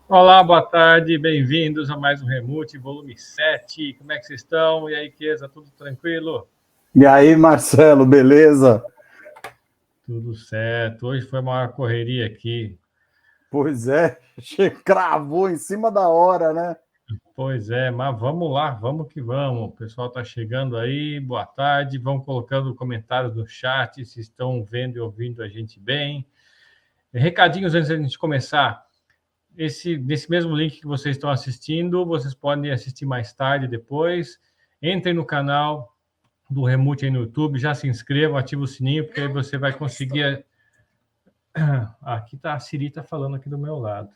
Olá, boa tarde, bem-vindos a mais um Remote, volume 7. Como é que vocês estão? E aí, Kesa, tudo tranquilo? E aí, Marcelo, beleza? Tudo certo. Hoje foi uma correria aqui. Pois é, cravou em cima da hora, né? Pois é, mas vamos lá, vamos que vamos. O pessoal está chegando aí, boa tarde. Vão colocando comentários no chat se estão vendo e ouvindo a gente bem. Recadinhos antes da gente começar. Nesse mesmo link que vocês estão assistindo, vocês podem assistir mais tarde, depois. Entrem no canal do Remote aí no YouTube, já se inscreva, ativa o sininho, porque aí você vai conseguir. Aqui tá a Siri tá falando aqui do meu lado.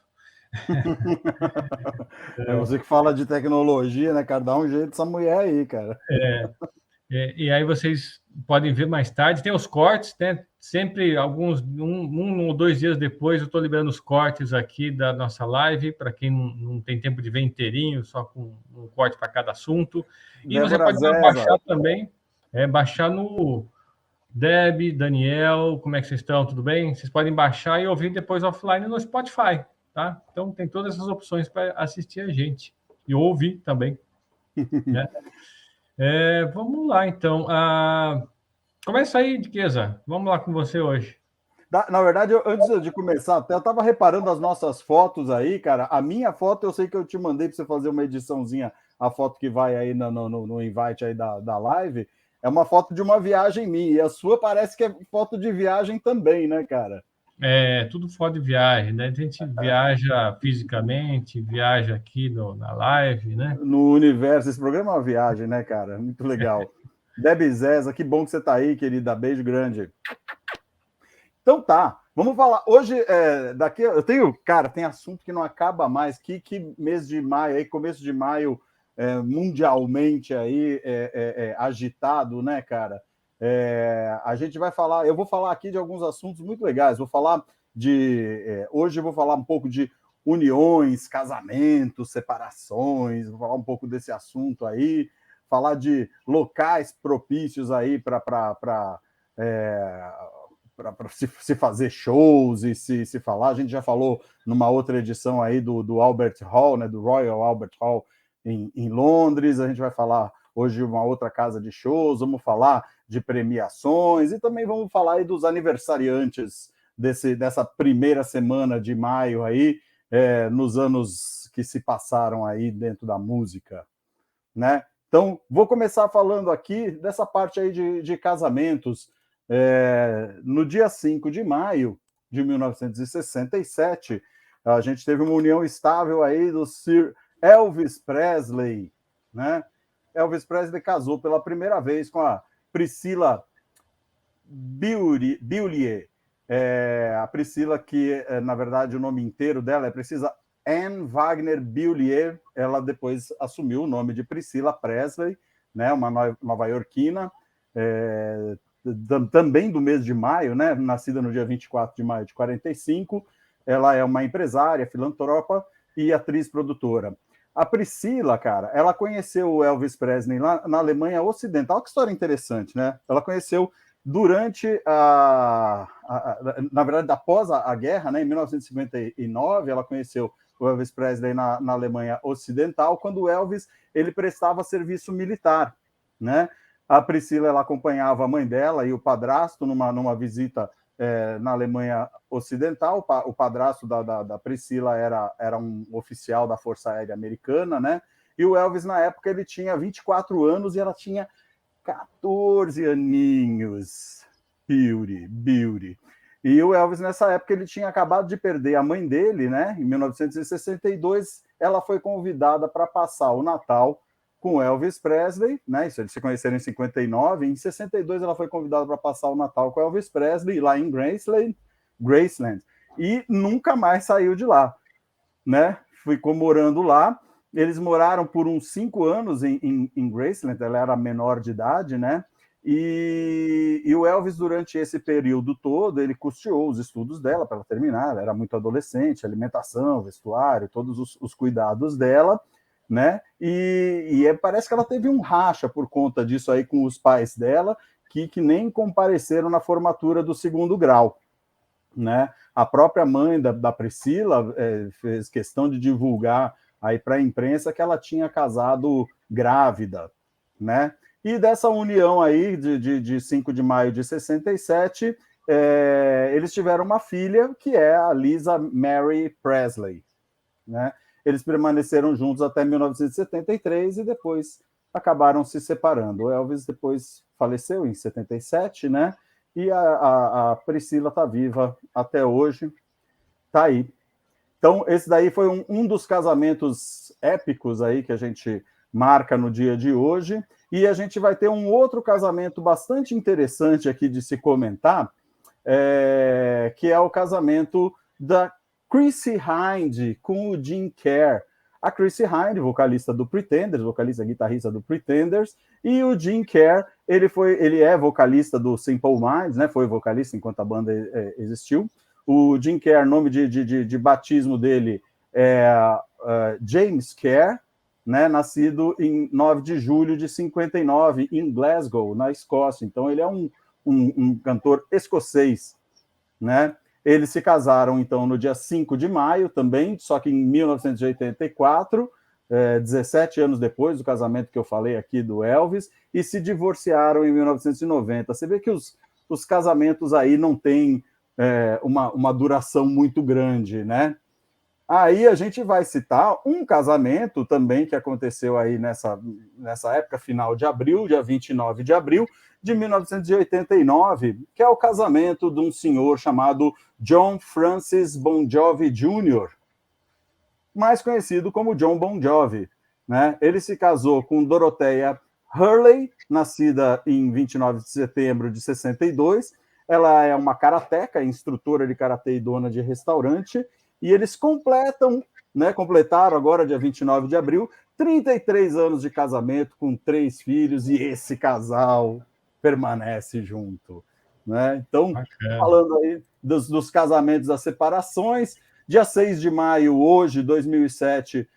É você que fala de tecnologia, né, cara? Dá um jeito dessa mulher aí, cara. E aí vocês podem ver mais tarde. Tem os cortes, né? Sempre um ou dois dias depois, eu estou liberando os cortes aqui da nossa live, para quem não tem tempo de ver inteirinho, só com um corte para cada assunto. E você Débora pode Zeza, baixar também, baixar no Deb, Daniel, como é que vocês estão? Tudo bem? Vocês podem baixar e ouvir depois offline no Spotify, tá? Então tem todas essas opções para assistir a gente e ouvir também, né? Vamos lá, então. Começa aí, Keza. Vamos lá com você hoje. na verdade, antes de começar, até eu estava reparando as nossas fotos aí, cara. A minha foto, eu sei que eu te mandei para você fazer uma ediçãozinha, a foto que vai aí no invite aí da live, é uma foto de uma viagem minha. E a sua parece que é foto de viagem também, né, cara? Tudo fora de viagem, né? A gente viaja fisicamente, viaja aqui na live, né? No universo. Esse programa é uma viagem, né, cara? Muito legal. Debbie Zeza, que bom que você está aí, querida. Beijo grande. Então tá, vamos falar. Hoje, daqui eu tenho, cara, tem assunto que não acaba mais. Que mês de maio, aí, começo de maio, mundialmente aí, agitado, né, cara? A gente vai falar, eu vou falar aqui de alguns assuntos muito legais. Vou falar hoje eu vou falar um pouco de uniões, casamentos, separações, vou falar um pouco desse assunto aí, falar de locais propícios aí para se fazer shows e se falar. A gente já falou numa outra edição aí do Albert Hall, né, do Royal Albert Hall em Londres. A gente vai falar hoje de uma outra casa de shows, vamos falar de premiações e também vamos falar aí dos aniversariantes dessa primeira semana de maio aí, nos anos que se passaram aí dentro da música, né? Então, vou começar falando aqui dessa parte aí de casamentos. No dia 5 de maio de 1967, a gente teve uma união estável aí do Sir Elvis Presley, né? Elvis Presley casou pela primeira vez com a Priscilla Beaulieu. A Priscila, que na verdade o nome inteiro dela é Priscila Anne Wagner Beaulieu. Ela depois assumiu o nome de Priscilla Presley, né? Uma nova-iorquina, também do mês de maio, né? Nascida no dia 24 de maio de 45. Ela é uma empresária, filantropa e atriz produtora. A Priscila, cara, ela conheceu o Elvis Presley lá na Alemanha Ocidental. Que história interessante, né? Ela conheceu durante na verdade, após a guerra, né, em 1959, ela conheceu o Elvis Presley na Alemanha Ocidental, quando o Elvis ele prestava serviço militar, né? A Priscila ela acompanhava a mãe dela e o padrasto numa visita na Alemanha Ocidental. O padrasto da Priscila era um oficial da Força Aérea Americana, né? E o Elvis, na época, ele tinha 24 anos e ela tinha 14 aninhos. Beauty. E o Elvis, nessa época, ele tinha acabado de perder a mãe dele, né? Em 1962, ela foi convidada para passar o Natal com Elvis Presley, né? Isso, eles se conheceram em 59. Em 62, ela foi convidada para passar o Natal com Elvis Presley, lá em Graceland. E nunca mais saiu de lá, né? Ficou morando lá. Eles moraram por uns 5 anos em Graceland, ela era menor de idade, né? E o Elvis, durante esse período todo, ele custeou os estudos dela para terminar. Ela era muito adolescente, alimentação, vestuário, todos os cuidados dela, né? Parece que ela teve um racha por conta disso aí com os pais dela, que nem compareceram na formatura do segundo grau, né? A própria mãe da Priscila fez questão de divulgar aí para a imprensa que ela tinha casado grávida, né? E dessa união aí de 5 de maio de 67, eles tiveram uma filha, que é a Lisa Mary Presley, né? Eles permaneceram juntos até 1973 e depois acabaram se separando. O Elvis depois faleceu em 77, né? E a Priscila está viva até hoje, está aí. Então, esse daí foi um dos casamentos épicos aí que a gente marca no dia de hoje. E a gente vai ter um outro casamento bastante interessante aqui de se comentar, que é o casamento da Chrissie Hynde com o Jim Kerr. A Chrissie Hynde, vocalista do Pretenders, vocalista guitarrista do Pretenders, e o Jim Kerr, ele é vocalista do Simple Minds, né? Foi vocalista enquanto a banda existiu. O Jim Kerr, nome de batismo dele é James Kerr, né? Nascido em 9 de julho de 59, em Glasgow, na Escócia. Então, ele é um cantor escocês, né? Eles se casaram, então, no dia 5 de maio também, só que em 1984, 17 anos depois do casamento que eu falei aqui do Elvis, e se divorciaram em 1990. Você vê que os casamentos aí não têm uma duração muito grande, né? Aí a gente vai citar um casamento também que aconteceu aí nessa época, final de abril, dia 29 de abril de 1989, que é o casamento de um senhor chamado John Francis Bon Jovi Jr., mais conhecido como John Bon Jovi, né? Ele se casou com Dorothea Hurley, nascida em 29 de setembro de 62. Ela é uma karateca, instrutora de karatê e dona de restaurante, e eles completaram agora, dia 29 de abril, 33 anos de casamento com 3 filhos, e esse casal permanece junto, né? Então, Bacana. falando aí dos casamentos, das separações, dia 6 de maio, hoje, 2007,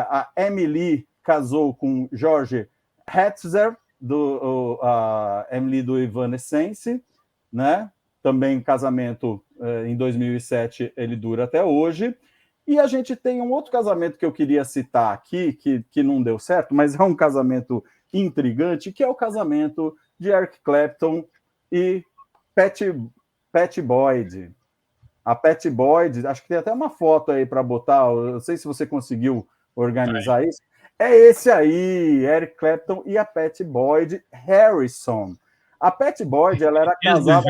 a Emily casou com George Hetzer, a Emily do Evanescence, né? Também casamento em 2007, ele dura até hoje. E a gente tem um outro casamento que eu queria citar aqui, que não deu certo, mas é um casamento intrigante, que é o casamento de Eric Clapton e Pattie Boyd. A Pattie Boyd, acho que tem até uma foto aí para botar, eu não sei se você conseguiu organizar isso. É esse aí, Eric Clapton e a Pattie Boyd Harrison. A Pattie Boyd, ela era casada...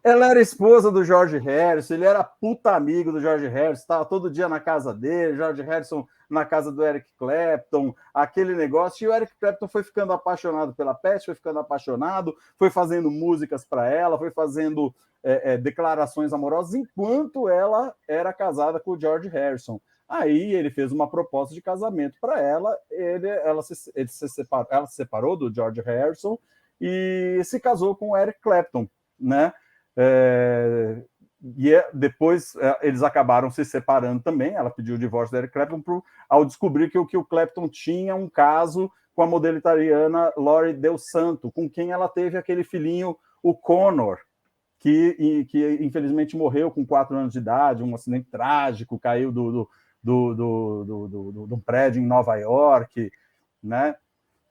Ela era esposa do George Harrison, ele era puta amigo do George Harrison, estava todo dia na casa dele, George Harrison na casa do Eric Clapton, aquele negócio, e o Eric Clapton foi ficando apaixonado pela Pattie, foi ficando apaixonado, foi fazendo músicas para ela, foi fazendo declarações amorosas, enquanto ela era casada com o George Harrison. Aí ele fez uma proposta de casamento para ela, ela se separou do George Harrison e se casou com o Eric Clapton, né? Depois eles acabaram se separando também. Ela pediu o divórcio da Eric Clapton ao descobrir que o Clapton tinha um caso com a modelo italiana Lori Del Santo, com quem ela teve aquele filhinho, o Connor, que infelizmente morreu com 4 anos de idade, um acidente trágico, caiu de um prédio em Nova York, né?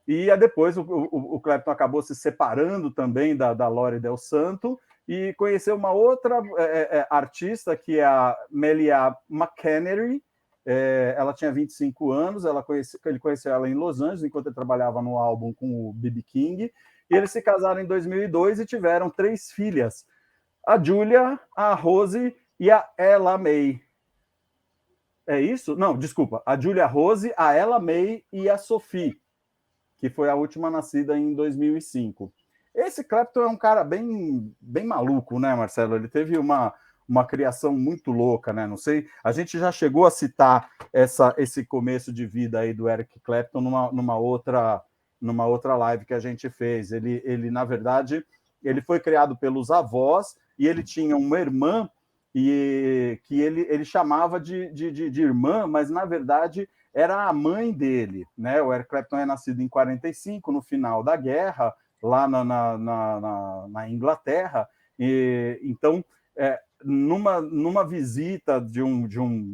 E depois o Clapton acabou se separando também da Lori Del Santo e conheceu uma outra artista, que é a Melia McEnery. Ela tinha 25 anos, ele conheceu ela em Los Angeles, enquanto ele trabalhava no álbum com o B.B. King, e eles se casaram em 2002 e tiveram 3 filhas, a Julia, a Rose e a Ella May. É isso? Não, desculpa, a Julia Rose, a Ella May e a Sophie, que foi a última nascida em 2005. Esse Clapton é um cara bem maluco, né, Marcelo? Ele teve uma criação muito louca, né? Não sei, a gente já chegou a citar esse começo de vida aí do Eric Clapton numa outra live que a gente fez. Ele na verdade, ele foi criado pelos avós e ele tinha uma irmã e que ele chamava de irmã, mas na verdade era a mãe dele, né? O Eric Clapton é nascido em 45, no final da guerra, lá na Inglaterra, e então numa visita de um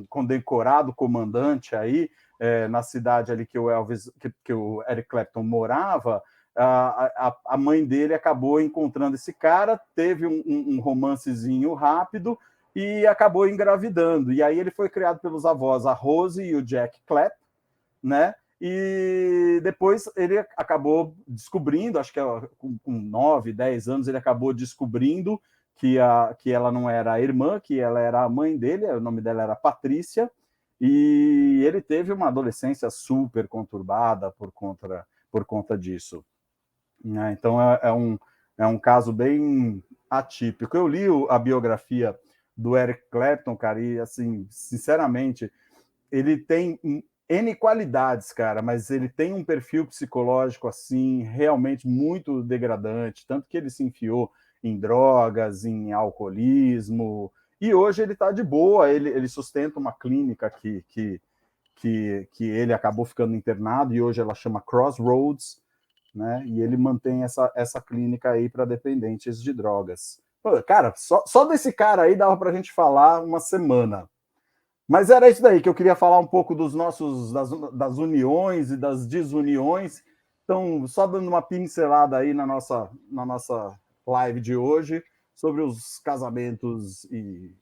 condecorado comandante aí, na cidade ali que o Eric Clapton morava, a mãe dele acabou encontrando esse cara, teve um romancezinho rápido e acabou engravidando. E aí ele foi criado pelos avós, a Rose e o Jack Clapp, né? E depois ele acabou descobrindo, acho que com 9, 10 anos, ele acabou descobrindo que ela não era a irmã, que ela era a mãe dele, o nome dela era Patrícia, e ele teve uma adolescência super conturbada por conta disso. Então é um caso bem atípico. Eu li a biografia do Eric Clapton, cara, e assim, sinceramente, ele tem N qualidades, cara, mas ele tem um perfil psicológico assim realmente muito degradante, tanto que ele se enfiou em drogas, em alcoolismo, e hoje ele está de boa, ele sustenta uma clínica que ele acabou ficando internado, e hoje ela chama Crossroads, né? E ele mantém essa clínica aí para dependentes de drogas. Pô, cara, só desse cara aí dava para a gente falar uma semana. Mas era isso daí que eu queria falar um pouco das uniões e das desuniões. Então, só dando uma pincelada aí na nossa live de hoje sobre os casamentos e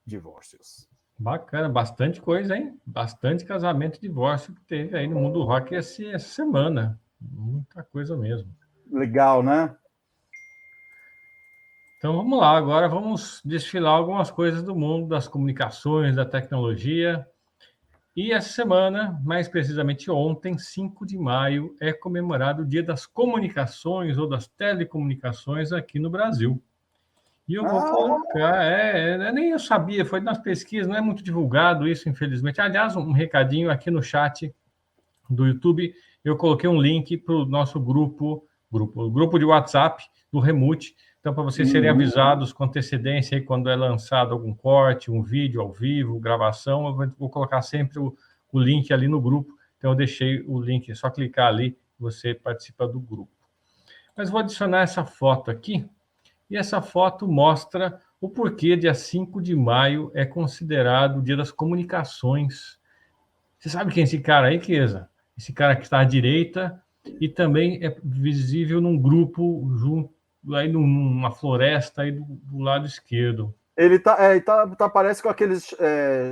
divórcios. Bacana, bastante coisa, hein? Bastante casamento e divórcio que teve aí no mundo do rock essa semana. Muita coisa mesmo. Legal, né? Então vamos lá, agora vamos desfilar algumas coisas do mundo das comunicações, da tecnologia. E essa semana, mais precisamente ontem, 5 de maio, é comemorado o Dia das Comunicações ou das Telecomunicações aqui no Brasil. E eu vou colocar, nem eu sabia, foi nas pesquisas, não é muito divulgado isso, infelizmente. Aliás, um recadinho aqui no chat do YouTube, eu coloquei um link para o nosso grupo de WhatsApp do Remute. Então, para vocês serem avisados com antecedência aí, quando é lançado algum corte, um vídeo ao vivo, gravação, eu vou colocar sempre o link ali no grupo. Então, eu deixei o link, é só clicar ali, você participa do grupo. Mas vou adicionar essa foto aqui, e essa foto mostra o porquê dia 5 de maio é considerado o Dia das Comunicações. Você sabe quem é esse cara aí, Chiesa? Esse cara que está à direita e também é visível num grupo junto aí numa floresta aí do lado esquerdo. Ele parece com aqueles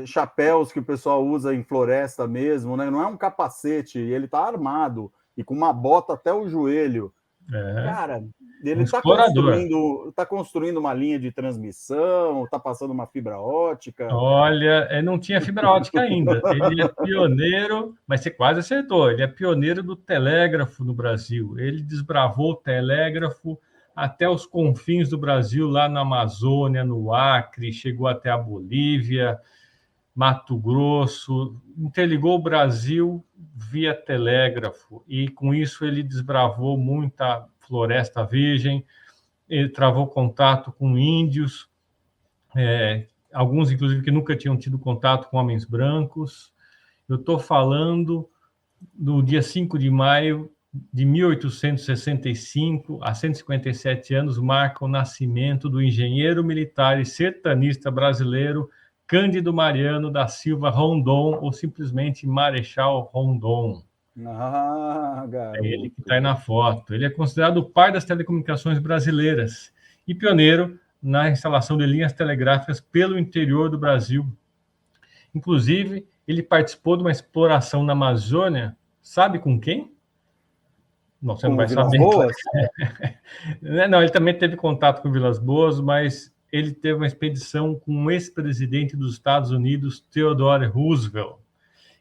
chapéus que o pessoal usa em floresta mesmo, né? Não é um capacete, ele tá armado e com uma bota até o joelho. Cara, ele está construindo uma linha de transmissão, está passando uma fibra ótica. Olha, não tinha fibra ótica ainda. Ele é pioneiro, mas você quase acertou. Ele é pioneiro do telégrafo no Brasil. Ele desbravou o telégrafo até os confins do Brasil, lá na Amazônia, no Acre, chegou até a Bolívia, Mato Grosso, interligou o Brasil via telégrafo, e com isso ele desbravou muita floresta virgem, ele travou contato com índios, alguns inclusive que nunca tinham tido contato com homens brancos. Eu estou falando do dia 5 de maio de 1865, há 157 anos, marca o nascimento do engenheiro militar e sertanista brasileiro Cândido Mariano da Silva Rondon, ou simplesmente Marechal Rondon. Garoto. É ele que está aí na foto. Ele é considerado o pai das telecomunicações brasileiras e pioneiro na instalação de linhas telegráficas pelo interior do Brasil. Inclusive, ele participou de uma exploração na Amazônia, sabe com quem? Não, você não vai saber. Boas? Não, ele também teve contato com Vilas Boas, mas ele teve uma expedição com o ex-presidente dos Estados Unidos, Theodore Roosevelt.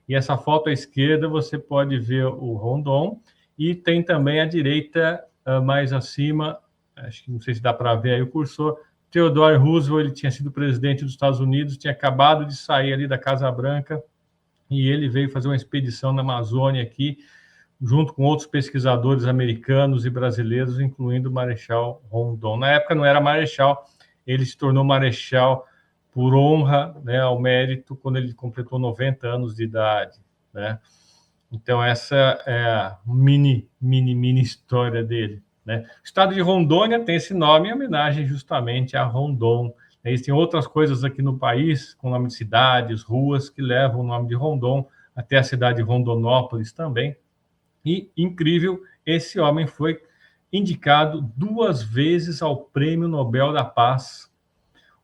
E essa foto à esquerda você pode ver o Rondon, e tem também à direita, mais acima, acho que não sei se dá para ver aí o cursor, Theodore Roosevelt. Ele tinha sido presidente dos Estados Unidos, tinha acabado de sair ali da Casa Branca, e ele veio fazer uma expedição na Amazônia aqui, junto com outros pesquisadores americanos e brasileiros, incluindo o Marechal Rondon. Na época não era Marechal, ele se tornou Marechal por honra, né, ao mérito, quando ele completou 90 anos de idade, né? Então essa é a mini história dele, né? O estado de Rondônia tem esse nome em homenagem justamente a Rondon, Existem outras coisas aqui no país, com nome de cidades, ruas, que levam o nome de Rondon, até a cidade de Rondonópolis também. E, incrível, esse homem foi indicado 2 vezes ao Prêmio Nobel da Paz.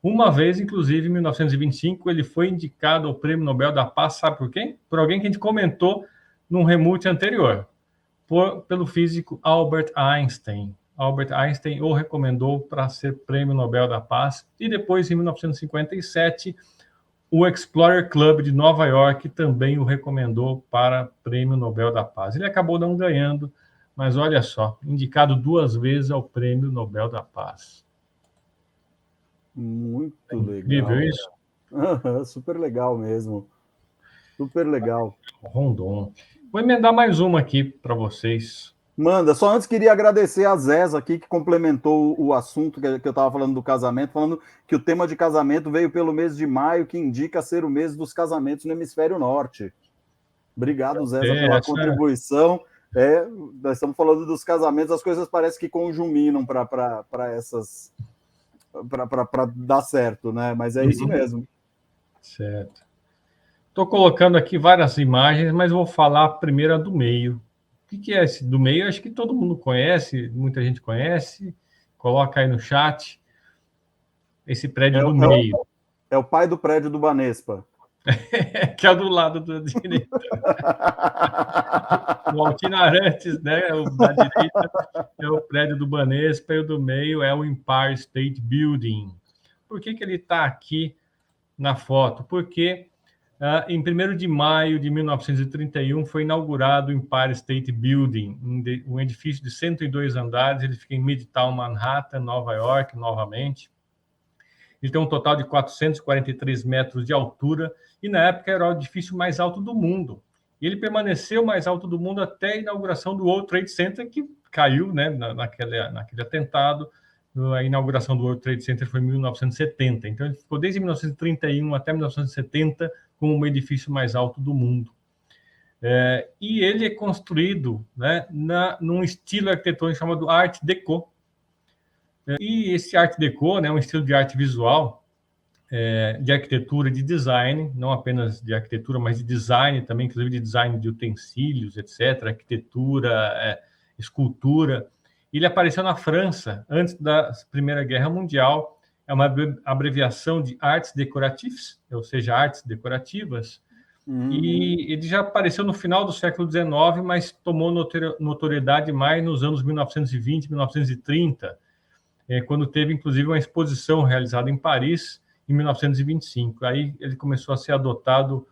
Uma vez, inclusive, em 1925, ele foi indicado ao Prêmio Nobel da Paz, sabe por quem? Por alguém que a gente comentou num remote anterior, pelo físico Albert Einstein. Albert Einstein o recomendou para ser Prêmio Nobel da Paz. E depois, em 1957, o Explorer Club de Nova York também o recomendou para Prêmio Nobel da Paz. Ele acabou não ganhando, mas olha só, indicado 2 vezes ao Prêmio Nobel da Paz. Muito legal. Incrível isso? Super legal mesmo. Super legal. Rondon. Vou emendar mais uma aqui para vocês. Manda, só antes queria agradecer a Zés aqui, que complementou o assunto que eu estava falando do casamento, falando que o tema de casamento veio pelo mês de maio, que indica ser o mês dos casamentos no hemisfério norte. Obrigado, Zés, pela contribuição. Nós estamos falando dos casamentos, as coisas parecem que conjuminam para essas... para dar certo, né? Mas é isso mesmo. Certo. Estou colocando aqui várias imagens, mas vou falar a primeira do meio. O que é esse do meio? Acho que todo mundo conhece, muita gente conhece. Coloca aí no chat. Esse prédio do meio. É o pai do prédio do Banespa. Que é do lado da direita. O Altino Arantes, né? O da direita é o prédio do Banespa e o do meio é o Empire State Building. Por que ele está aqui na foto? Porque em 1º de maio de 1931 foi inaugurado o Empire State Building, um edifício de 102 andares. Ele fica em Midtown Manhattan, Nova York, novamente. Ele tem um total de 443 metros de altura e, na época, era o edifício mais alto do mundo. E ele permaneceu mais alto do mundo até a inauguração do World Trade Center, que caiu, né, naquele atentado. A inauguração do World Trade Center foi em 1970. Então, ele ficou desde 1931 até 1970 como o edifício mais alto do mundo. E ele é construído, né, num estilo arquitetônico chamado Art Deco. E esse Art Deco, né, é um estilo de arte visual, de arquitetura, de design, não apenas de arquitetura, mas de design também, inclusive de design de utensílios, etc., arquitetura, escultura. Ele apareceu na França antes da Primeira Guerra Mundial. É uma abreviação de Arts Décoratifs, ou seja, artes decorativas. E ele já apareceu no final do século XIX, mas tomou notoriedade mais nos anos 1920, 1930, quando teve, inclusive, uma exposição realizada em Paris, em 1925. Aí ele começou a ser adotado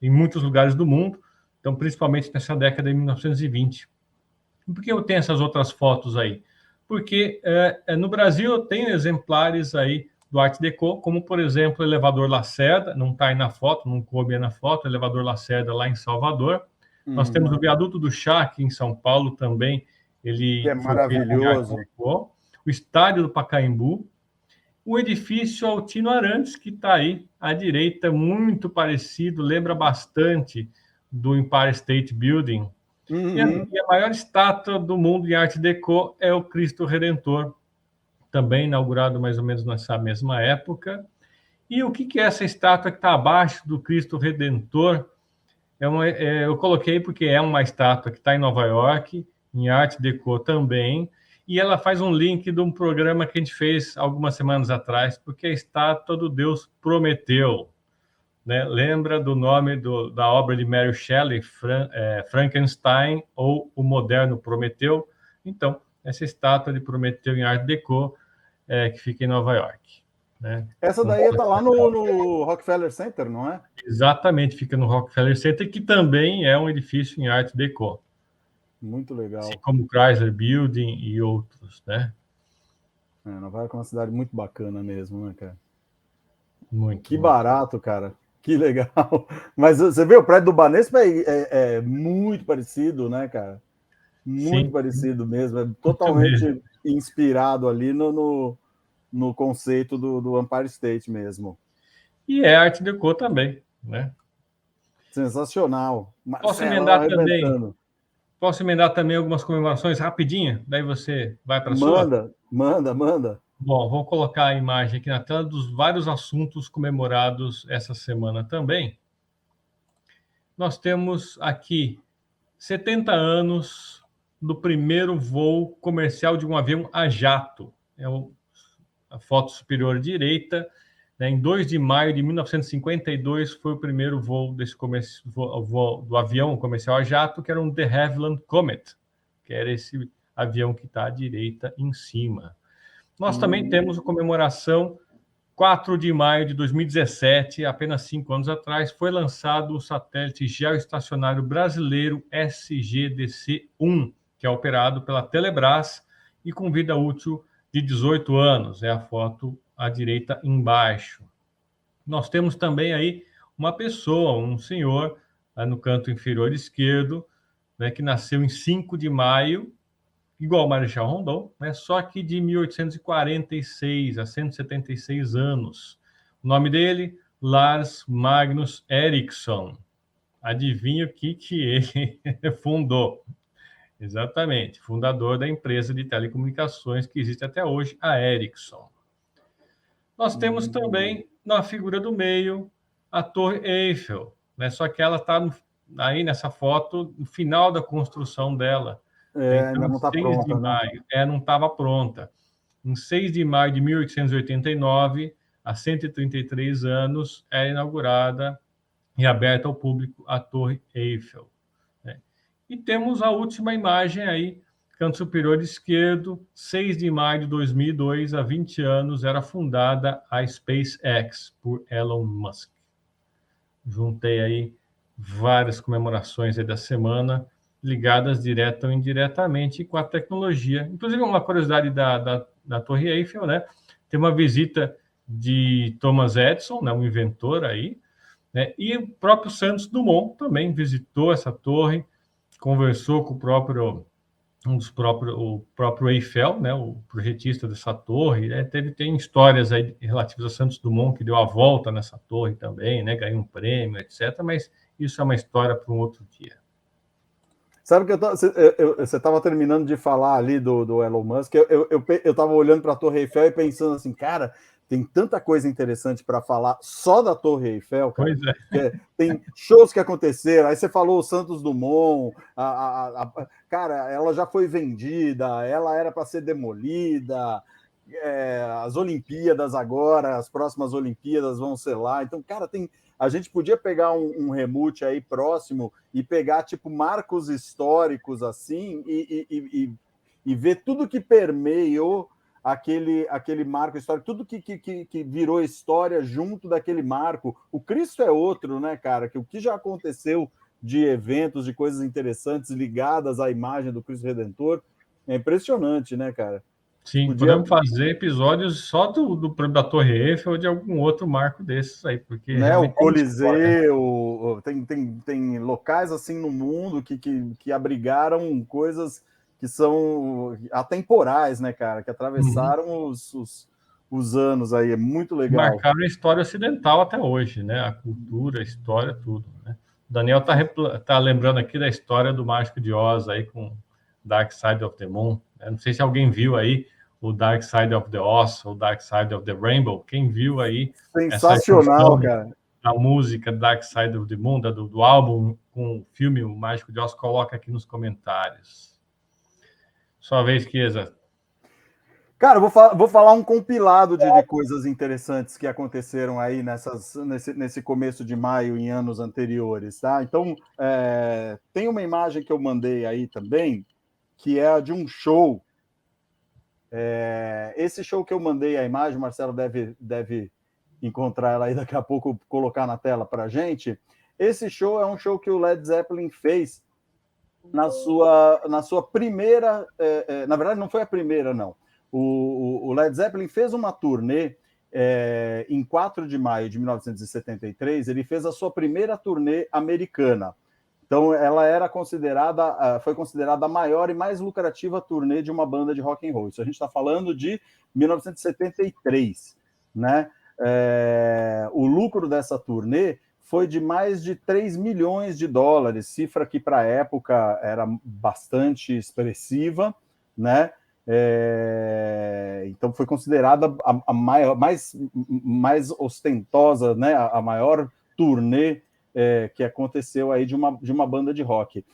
em muitos lugares do mundo, então, principalmente nessa década de 1920. Por que eu tenho essas outras fotos aí? Porque no Brasil eu tenho exemplares aí do Art Deco, como, por exemplo, o elevador Lacerda, não está aí na foto, não coube aí na foto, o elevador Lacerda lá em Salvador. Nós temos o viaduto do Chá, aqui em São Paulo também. Ele é maravilhoso. O estádio do Pacaembu, o edifício Altino Arantes, que está aí à direita, muito parecido, lembra bastante do Empire State Building. E a maior estátua do mundo em Art Deco é o Cristo Redentor, também inaugurado mais ou menos nessa mesma época. E o que é essa estátua que está abaixo do Cristo Redentor? Eu coloquei porque é uma estátua que está em Nova York, em Art Deco também, e ela faz um link de um programa que a gente fez algumas semanas atrás, porque é a estátua do Deus Prometeu. Né? Lembra do nome da obra de Mary Shelley, Frankenstein, ou O Moderno Prometeu? Então, essa estátua de Prometeu em Art Deco, que fica em Nova York. Né? Essa daí está lá no Rockefeller Center, não é? Exatamente, fica no Rockefeller Center, que também é um edifício em Art Deco. Muito legal. Assim como o Chrysler Building e outros, né? Nova York é uma cidade muito bacana mesmo, né, cara? Muito. Que barato, cara. Que legal. Mas você vê, o prédio do Banespa é muito parecido, né, cara? Muito parecido mesmo. É totalmente inspirado ali no conceito do Empire State mesmo. E é Art Deco também, né? Sensacional. Posso emendar também algumas comemorações rapidinho? Daí você vai para a sua? Manda. Bom, vou colocar a imagem aqui na tela dos vários assuntos comemorados essa semana também. Nós temos aqui 70 anos do primeiro voo comercial de um avião a jato. É a foto superior direita. Né, em 2 de maio de 1952 foi o primeiro voo do avião comercial a jato, que era um de Havilland Comet, que era esse avião que está à direita em cima. Nós também temos a comemoração 4 de maio de 2017, apenas 5 anos atrás, foi lançado o satélite geoestacionário brasileiro SGDC-1, que é operado pela Telebrás e com vida útil de 18 anos. É a foto à direita embaixo. Nós temos também aí uma pessoa, um senhor, no canto inferior esquerdo, né, que nasceu em 5 de maio, igual o Marechal Rondon, né, só que de 1846, a 176 anos. O nome dele, Lars Magnus Ericsson. Adivinha o que ele fundou? Exatamente, fundador da empresa de telecomunicações que existe até hoje, a Ericsson. Nós temos também, na figura do meio, a Torre Eiffel, né? Só que ela está aí nessa foto, no final da construção dela. Então, Ainda não está 6 de pronta, né? maio, não estava pronta. Em 6 de maio de 1889, há 133 anos, é inaugurada e aberta ao público a Torre Eiffel. Né? E temos a última imagem aí, canto superior esquerdo, 6 de maio de 2002, há 20 anos, era fundada a SpaceX por Elon Musk. Juntei aí várias comemorações aí da semana, ligadas direta ou indiretamente com a tecnologia. Inclusive, uma curiosidade da Torre Eiffel, né? Tem uma visita de Thomas Edison, né, um inventor aí, né? E o próprio Santos Dumont também visitou essa torre, conversou com o próprio Eiffel, né, o projetista dessa torre, né, tem histórias aí relativas a Santos Dumont, que deu a volta nessa torre também, né, ganhou um prêmio, etc., mas isso é uma história para um outro dia. Sabe que você estava terminando de falar ali do Elon Musk, eu estava olhando para a Torre Eiffel e pensando assim, cara, tem tanta coisa interessante para falar só da Torre Eiffel, cara. Pois é. Tem shows que aconteceram, aí você falou o Santos Dumont, cara, ela já foi vendida, ela era para ser demolida, as Olimpíadas agora, as próximas Olimpíadas vão ser lá, então, cara, a gente podia pegar um remote aí próximo e pegar, tipo, marcos históricos, assim, e ver tudo que permeou aquele marco histórico, tudo que virou história junto daquele marco. O Cristo é outro, né, cara? Que o que já aconteceu de eventos, de coisas interessantes ligadas à imagem do Cristo Redentor é impressionante, né, cara? Sim, podemos fazer episódios só da Torre Eiffel ou de algum outro marco desses aí, porque né, o realmente é história. Coliseu, tem locais assim no mundo que abrigaram coisas que são atemporais, né, cara, que atravessaram os anos aí, é muito legal. Marcaram a história ocidental até hoje, né? A cultura, a história, tudo. Né? O Daniel tá lembrando aqui da história do Mágico de Oz aí com Dark Side of the Moon. Né? Não sei se alguém viu aí o Dark Side of the Oz ou Dark Side of the Rainbow. Quem viu aí sensacional, cara. A música Dark Side of the Moon, do álbum com o filme O Mágico de Oz, coloca aqui nos comentários. Sua vez, Chiesa. Cara, vou falar um compilado de coisas interessantes que aconteceram aí nesse começo de maio em anos anteriores, tá? Então, tem uma imagem que eu mandei aí também, que é a de um show. Esse show que eu mandei a imagem, o Marcelo deve encontrar ela aí daqui a pouco, colocar na tela para a gente. Esse show é um show que o Led Zeppelin fez na sua primeira... na verdade, não foi a primeira, não. O Led Zeppelin fez uma turnê em 4 de maio de 1973, ele fez a sua primeira turnê americana. Então, ela foi considerada a maior e mais lucrativa turnê de uma banda de rock and roll. Isso a gente está falando de 1973, né? O lucro dessa turnê foi de mais de 3 milhões de dólares, cifra que para a época era bastante expressiva, né? Então foi considerada a maior, mais ostentosa, né, a maior turnê que aconteceu aí de uma banda de rock.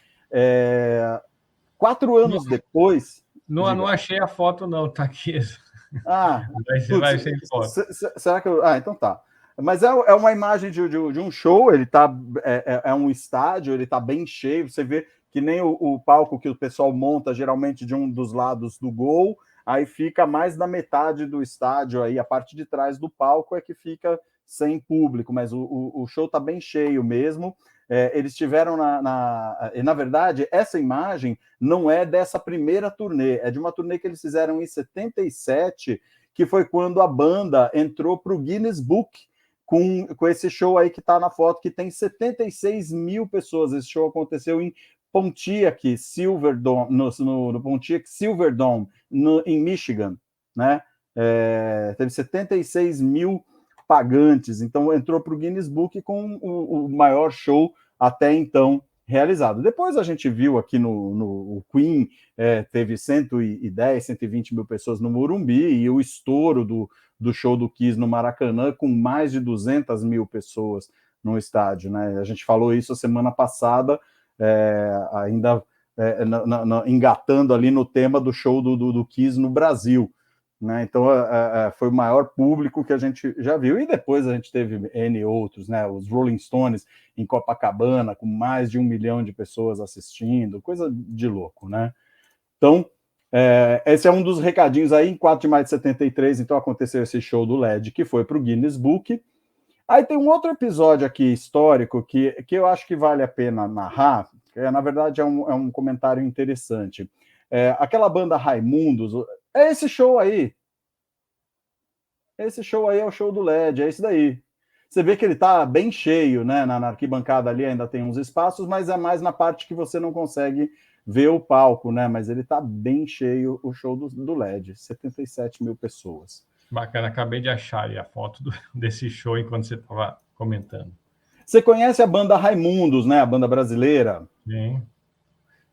4 anos depois... Não achei a foto, não, tá aqui. Vai sem foto. Será que eu... então tá. Mas é uma imagem de um show, ele tá, é um estádio, ele tá bem cheio, você vê que nem o palco que o pessoal monta geralmente de um dos lados do gol, aí fica mais da metade do estádio, aí a parte de trás do palco é que fica sem público, mas o show tá bem cheio mesmo. Eles tiveram na verdade, essa imagem não é dessa primeira turnê, é de uma turnê que eles fizeram em 77, que foi quando a banda entrou para o Guinness Book, com esse show aí que está na foto, que tem 76 mil pessoas. Esse show aconteceu em Pontiac Silverdome, no Pontiac Silverdome, em Michigan, né? Teve 76 mil pagantes, então entrou para o Guinness Book com o maior show até então realizado. Depois a gente viu aqui no Queen, teve 110, 120 mil pessoas no Morumbi, e o estouro do show do Kiss no Maracanã, com mais de 200 mil pessoas no estádio, né? A gente falou isso a semana passada, ainda engatando ali no tema do show do Kiss no Brasil, né? Então foi o maior público que a gente já viu, e depois a gente teve N outros, né? Os Rolling Stones em Copacabana, com mais de 1 milhão de pessoas assistindo, coisa de louco, né? Então, esse é um dos recadinhos aí. Em 4 de maio de 73, então, aconteceu esse show do LED, que foi para o Guinness Book. Aí tem um outro episódio aqui histórico que eu acho que vale a pena narrar, na verdade é um comentário interessante. Aquela banda Raimundos, é esse show aí. Esse show aí é o show do LED, é esse daí. Você vê que ele tá bem cheio, né? Na arquibancada ali ainda tem uns espaços, mas é mais na parte que você não consegue ver o palco, né? Mas ele tá bem cheio, o show do LED, 77 mil pessoas. Bacana, acabei de achar aí a foto desse show enquanto você estava comentando. Você conhece a banda Raimundos, né? A banda brasileira? Sim.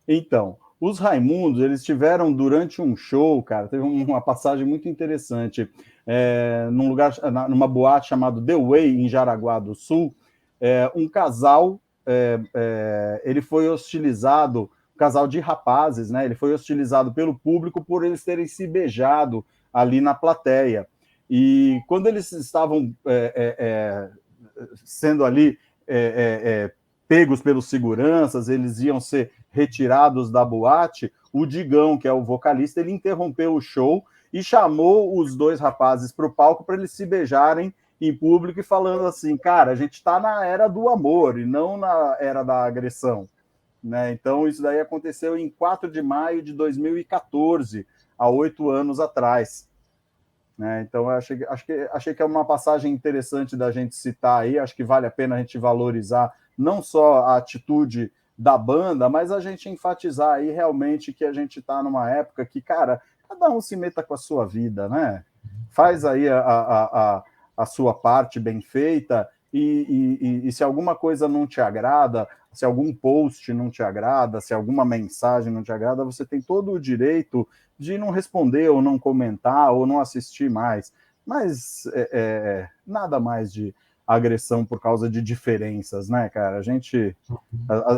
Então, os Raimundos, eles tiveram durante um show, cara, teve uma passagem muito interessante, num lugar, numa boate chamada The Way, em Jaraguá do Sul, um casal, ele foi hostilizado, um casal de rapazes, né? Ele foi hostilizado pelo público por eles terem se beijado ali na plateia. E quando eles estavam sendo ali pegos pelos seguranças, eles iam ser retirados da boate, o Digão, que é o vocalista, ele interrompeu o show e chamou os dois rapazes para o palco para eles se beijarem em público e falando assim, cara, a gente está na era do amor e não na era da agressão, né? Então isso daí aconteceu em 4 de maio de 2014, há 8 anos atrás. Né? Então, eu achei que é uma passagem interessante da gente citar aí, acho que vale a pena a gente valorizar não só a atitude da banda, mas a gente enfatizar aí realmente que a gente está numa época que, cara, cada um se meta com a sua vida, né? Faz aí a sua parte bem feita e se alguma coisa não te agrada, se algum post não te agrada, se alguma mensagem não te agrada, você tem todo o direito de não responder ou não comentar ou não assistir mais. Mas nada mais de agressão por causa de diferenças, né, cara?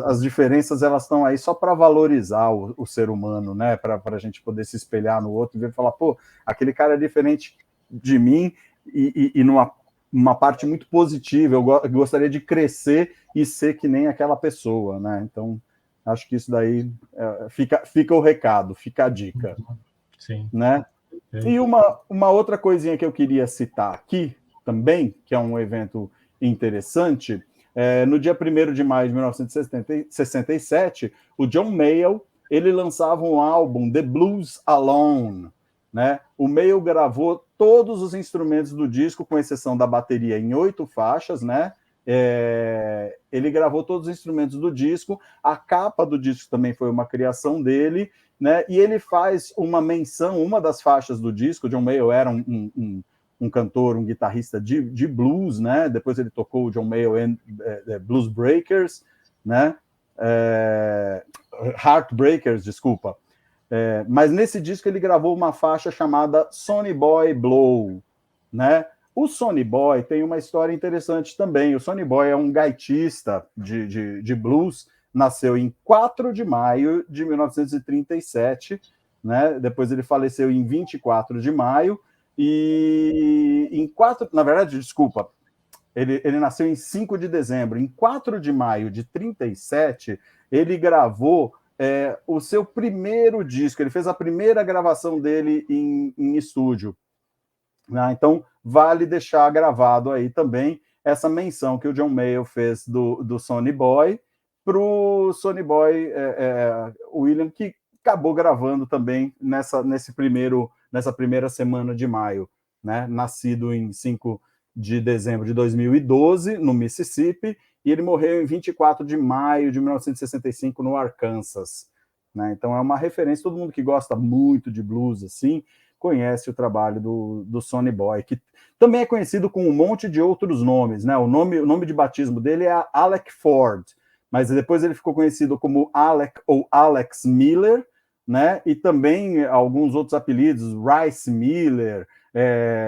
As diferenças, elas estão aí só para valorizar o ser humano, né? Para a gente poder se espelhar no outro e ver e falar, pô, aquele cara é diferente de mim e numa parte muito positiva. Eu gostaria de crescer e ser que nem aquela pessoa, né? Então, acho que isso daí fica o recado, fica a dica. Sim. Né? E uma outra coisinha que eu queria citar aqui também, que é um evento interessante, no dia 1º de maio de 1967, o John Mayall, ele lançava um álbum, The Blues Alone, né? O Mayall gravou todos os instrumentos do disco, com exceção da bateria, em 8 faixas, né? Ele gravou todos os instrumentos do disco, a capa do disco também foi uma criação dele, né? E ele faz uma menção, uma das faixas do disco. John Mayall era um cantor, um guitarrista de blues, né? Depois ele tocou o John Mayall em Blues Breakers, né? Heartbreakers, desculpa. Mas nesse disco ele gravou uma faixa chamada Sonny Boy Blow, né? O Sonny Boy tem uma história interessante também. O Sonny Boy é um gaitista de blues, nasceu em 4 de maio de 1937, né? Depois ele faleceu em 24 de maio, e na verdade, desculpa, ele nasceu em 5 de dezembro. Em 4 de maio de 37, ele gravou o seu primeiro disco. Ele fez a primeira gravação dele em estúdio. Né? Então, vale deixar gravado aí também essa menção que o John Mayall fez do Sonny Boy para o Sonny Boy William, que acabou gravando também nessa primeira semana de maio, né? Nascido em 5 de dezembro de 2012, no Mississippi, e ele morreu em 24 de maio de 1965, no Arkansas. Né? Então é uma referência, todo mundo que gosta muito de blues, assim, conhece o trabalho do Sonny Boy, que também é conhecido com um monte de outros nomes. Né? O nome de batismo dele é Alec Ford, mas depois ele ficou conhecido como Alec ou Alex Miller, né? E também alguns outros apelidos, Rice Miller,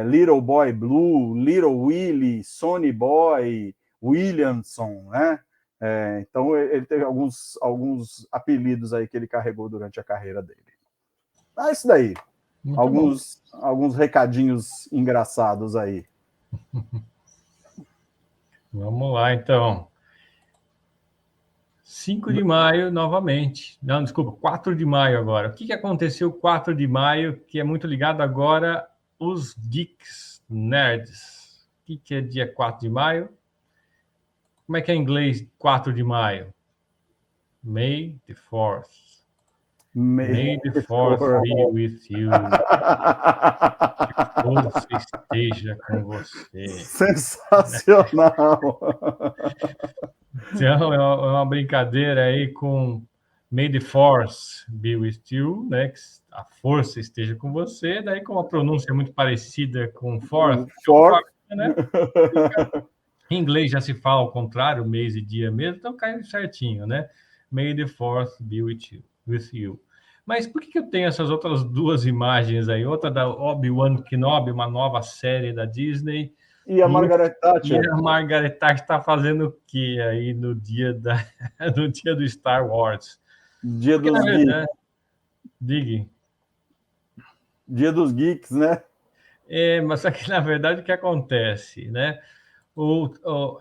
Little Boy Blue, Little Willie, Sonny Boy, Williamson, né? Então ele teve alguns apelidos aí que ele carregou durante a carreira dele. É isso daí. Alguns recadinhos engraçados aí. Vamos lá, então. 5 de maio, novamente. Não, desculpa, 4 de maio agora. O que aconteceu 4 de maio, que é muito ligado agora os geeks, nerds? O que é dia 4 de maio? Como é que é em inglês 4 de maio? May the 4th. May the 4th be with you. Que força esteja com você. Sensacional! Então, é uma brincadeira aí com May the Force be with you, né? Que a força esteja com você. Daí, com a pronúncia muito parecida com force, né? Em inglês já se fala ao contrário, mês e dia mesmo, então cai certinho, né? May the Force be with you. Mas por que eu tenho essas outras duas imagens aí? Outra da Obi-Wan Kenobi, uma nova série da Disney. E a Margaret Thatcher? E a Margaret Thatcher está fazendo o que aí no dia do Star Wars? Dia dos Geeks. Diga. Dia dos Geeks, né? Mas aqui, na verdade, o que acontece, né?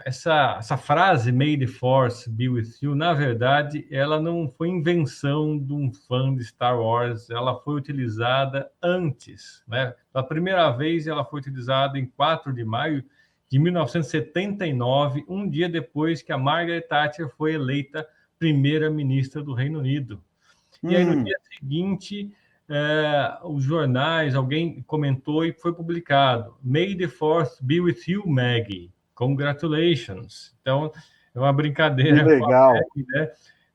Essa frase, May the Force be with you, na verdade, ela não foi invenção de um fã de Star Wars, ela foi utilizada antes, né? Pela primeira vez, ela foi utilizada em 4 de maio de 1979, um dia depois que a Margaret Thatcher foi eleita primeira-ministra do Reino Unido. E aí, no dia seguinte, os jornais, alguém comentou e foi publicado. May the Force be with you, Maggie. Congratulations. Então, é uma brincadeira. Que legal. Com a Maggie, né?